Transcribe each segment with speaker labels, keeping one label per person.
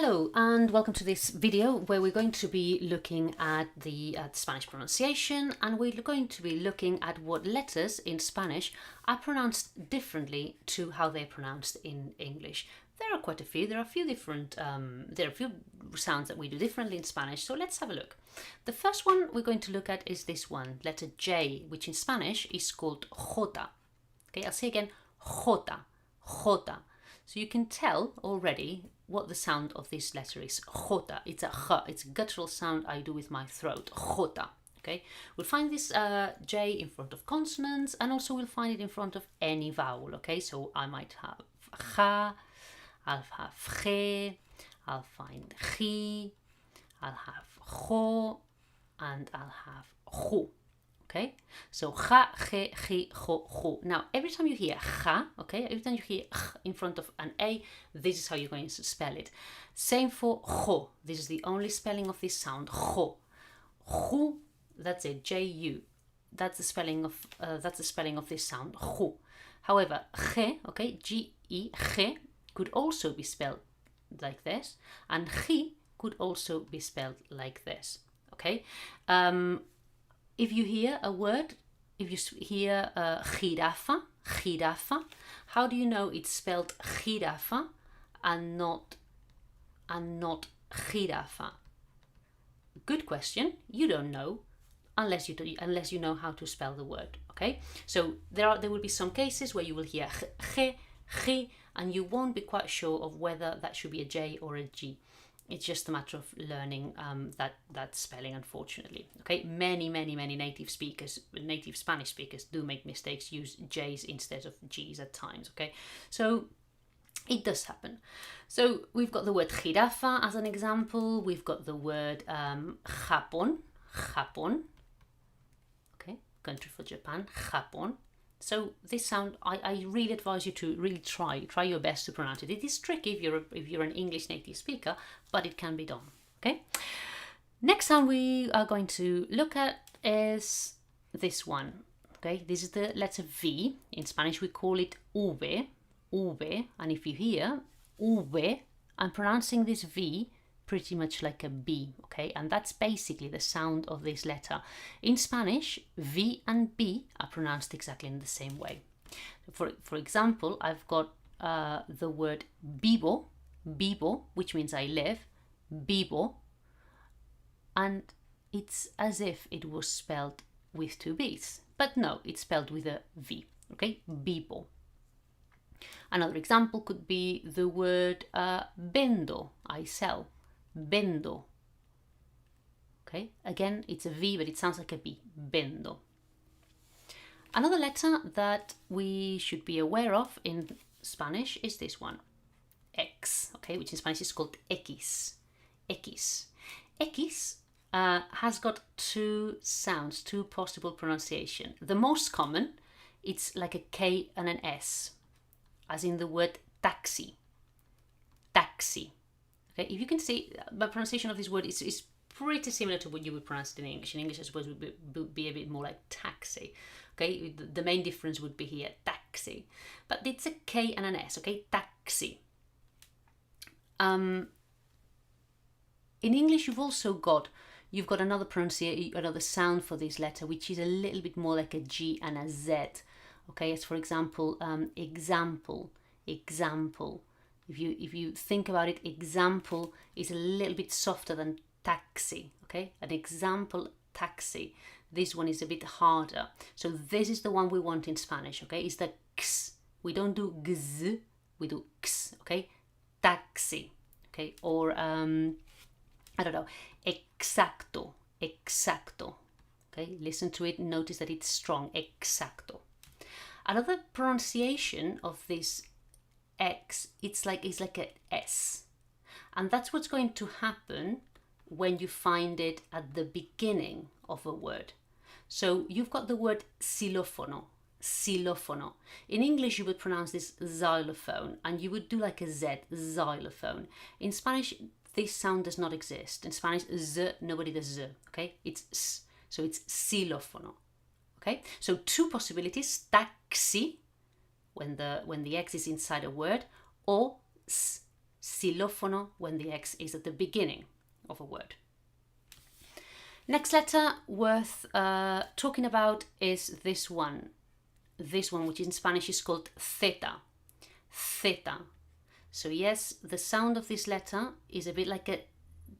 Speaker 1: Hello and welcome to this video where we're going to be looking at the Spanish pronunciation, and we're going to be looking at what letters in Spanish are pronounced differently to how they're pronounced in English. There are quite a few. There are a few different there are a few sounds that we do differently in Spanish, so let's have a look. The first one we're going to look at is this one, letter J, which in Spanish is called jota. Okay, I'll say again, jota, jota. So you can tell already what the sound of this letter is. Jota. It's a h. It's a guttural sound I do with my throat. Jota. Okay. We'll find this J in front of consonants, and also we'll find it in front of any vowel. Okay. So I might have ja, I'll have je, I'll find chi, I'll have jo, and I'll have ju. Okay, so ja, je, chi, jo, ju. Now, every time you hear ja, okay, every time you hear in front of an A, this is how you're going to spell it. Same for jo. This is the only spelling of this sound. Jo, ju. That's it. J-U. That's the spelling of this sound. Ju. However, je, okay, G-E, je, could also be spelled like this, and chi could also be spelled like this. Okay. If you hear a word, if you hear jirafa, jirafa, how do you know it's spelled jirafa and not jirafa? Good question. You don't know unless you know how to spell the word. Okay, so there will be some cases where you will hear je, ji, and you won't be quite sure of whether that should be a J or a G. It's just a matter of learning that spelling, unfortunately. Okay, many native Spanish speakers do make mistakes, use J's instead of G's at times. Okay, so it does happen. So we've got the word jirafa as an example. We've got the word Japón, Japón. Okay, country for Japan, Japón. So this sound, I really advise you to really try your best to pronounce it. It is tricky if you're an English native speaker, but it can be done. Okay. Next sound we are going to look at is this one. Okay, this is the letter V. In Spanish we call it V, V, and if you hear V, I'm pronouncing this V pretty much like a B, okay? And that's basically the sound of this letter. In Spanish, V and B are pronounced exactly in the same way. For example, I've got the word vivo, vivo, which means I live, vivo, and it's as if it was spelled with two B's, but no, it's spelled with a V, okay? Vivo. Another example could be the word vendo, I sell. Vendo. Okay, again, it's a V, but it sounds like a B. Vendo. Another letter that we should be aware of in Spanish is this one, X. Okay, which in Spanish is called X. X. X has got two sounds, two possible pronunciation. The most common, it's like a K and an S, as in the word taxi. Taxi. Okay, if you can see, the pronunciation of this word is pretty similar to what you would pronounce it in English. In English, I suppose, would be a bit more like taxi. Okay, the main difference would be here, taxi. But it's a K and an S, okay, taxi. In English, you've got another pronunciation, another sound for this letter, which is a little bit more like a G and a Z. Okay, as for example, example, example. If you think about it, example is a little bit softer than taxi, okay? An example, taxi. This one is a bit harder. So this is the one we want in Spanish, okay? It's the x. We don't do gz, we do x, okay? Taxi, okay? Or, I don't know, exacto, exacto, okay? Listen to it, notice that it's strong, exacto. Another pronunciation of this X, it's like a S, and that's what's going to happen when you find it at the beginning of a word. So you've got the word xilófono, xilófono. In English you would pronounce this xylophone, and you would do like a Z, xylophone. In Spanish this sound does not exist. In Spanish, z, nobody does z, okay? It's s, so it's xilófono, okay? So two possibilities, taxi, when the X is inside a word, or xilófono when the X is at the beginning of a word. Next letter worth talking about is this one. This one, which in Spanish is called theta. Theta. So yes, the sound of this letter is a bit like a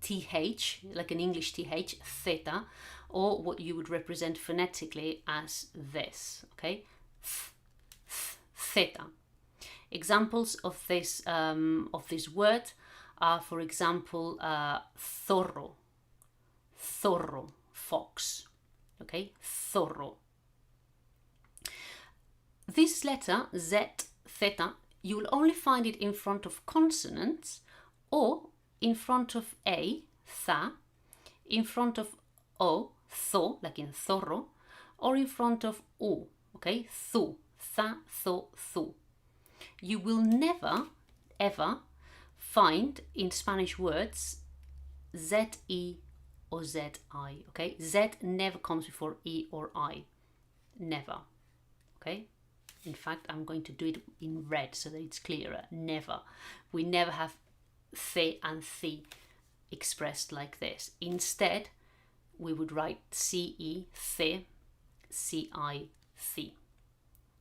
Speaker 1: TH, like an English TH, theta, or what you would represent phonetically as this, okay? Theta. Examples of this word are, for example, zorro, zorro, fox, okay? Zorro. This letter, Z, theta, you will only find it in front of consonants or in front of A, tha, in front of O, tho, like in zorro, or in front of U, okay? Thu, tha, tho, thu. You will never, ever find in Spanish words Z-E or Z-I, okay? Z never comes before E or I, never, okay? In fact, I'm going to do it in red so that it's clearer. Never. We never have the and the expressed like this. Instead, we would write C-E, the, C-I, the.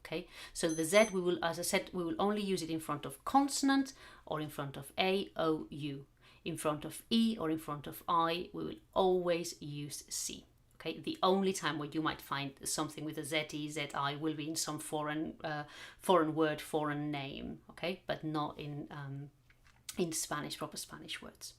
Speaker 1: Okay, so the Z, we will, as I said, we will only use it in front of consonant or in front of A, O, U. In front of E or in front of I, we will always use C. Okay, the only time where you might find something with a Z-E, Z-I will be in some foreign word, foreign name, okay, but not in Spanish, proper Spanish words.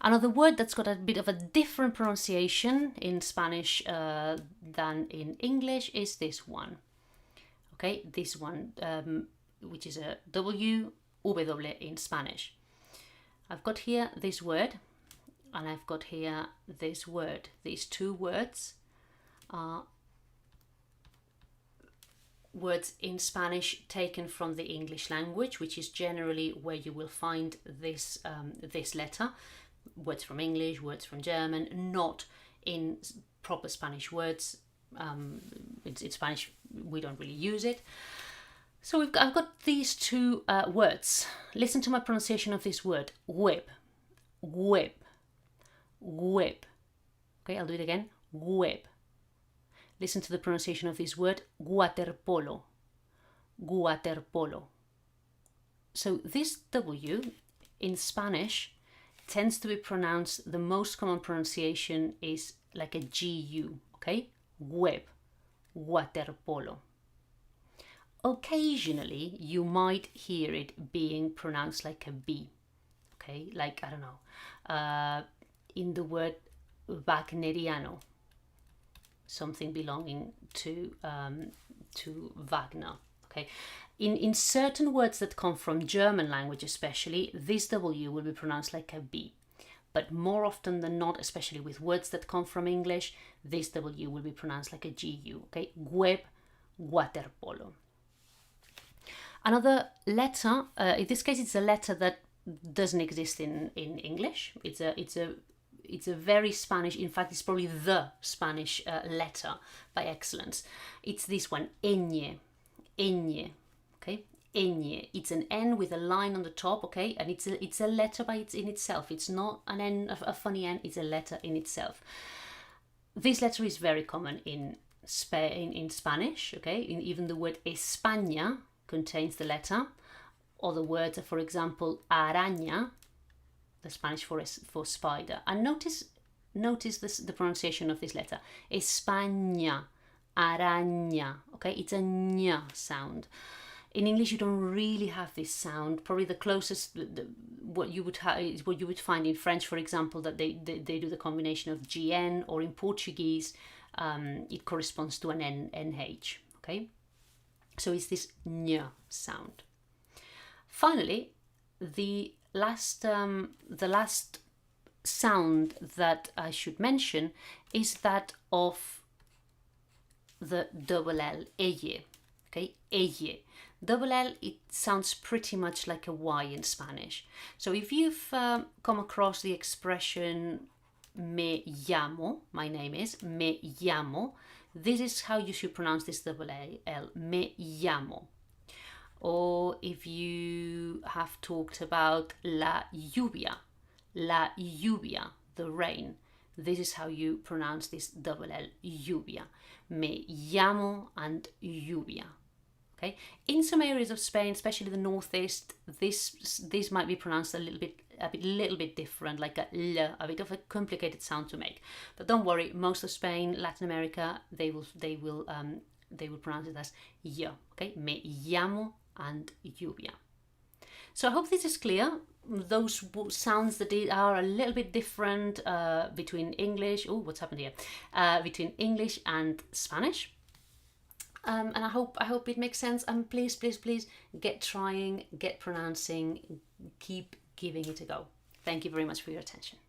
Speaker 1: Another word that's got a bit of a different pronunciation in Spanish than in English is this one. Okay, this one, which is a W, W in Spanish. I've got here this word, and I've got here this word. These two words are words in Spanish taken from the English language, which is generally where you will find this this letter. Words from English, words from German, not in proper Spanish words. In Spanish, we don't really use it. So I've got these two words. Listen to my pronunciation of this word. Whip, whip, whip. Okay, I'll do it again. Whip. Listen to the pronunciation of this word. Waterpolo, waterpolo. So this W in Spanish tends to be pronounced, the most common pronunciation is like a GU, okay? Whip, waterpolo. Occasionally, you might hear it being pronounced like a B, okay? Like, I don't know, in the word Wagneriano, something belonging to Wagner, okay? In certain words that come from German language especially, this W will be pronounced like a B. But more often than not, especially with words that come from English, this W will be pronounced like a GU, okay? Web, waterpolo. Another letter, in this case it's a letter that doesn't exist in English. It's a very Spanish, in fact it's probably the Spanish letter by excellence. It's this one, ñ, ñ, okay? Ñ. It's an N with a line on the top, okay? And it's a letter in itself. It's not an N, a funny N, it's a letter in itself. This letter is very common in Spanish, okay? Even the word España contains the letter. Other words are, for example, araña, the Spanish for spider. And notice the pronunciation of this letter. España, araña, okay? It's a ñ sound. In English, you don't really have this sound. Probably the closest, what you would find in French, for example, that they do the combination of GN, or in Portuguese, it corresponds to an NH, okay? So it's this ñ sound. Finally, the last sound that I should mention is that of the double L, elle, okay? Elle. Double L, it sounds pretty much like a Y in Spanish. So if you've come across the expression me llamo, my name is, me llamo, this is how you should pronounce this double L, me llamo. or if you have talked about la lluvia, the rain. This is how you pronounce this double L, lluvia. Me llamo and lluvia. Okay. In some areas of Spain, especially the northeast, this might be pronounced a little bit different, like a L, a bit of a complicated sound to make. But don't worry, most of Spain, Latin America, they will pronounce it as y. Okay, me llamo and lluvia. So I hope this is clear. Those sounds that are a little bit different between English. Oh, what's happened here? Between English and Spanish. And I hope it makes sense. And please get trying, get pronouncing, keep giving it a go. Thank you very much for your attention.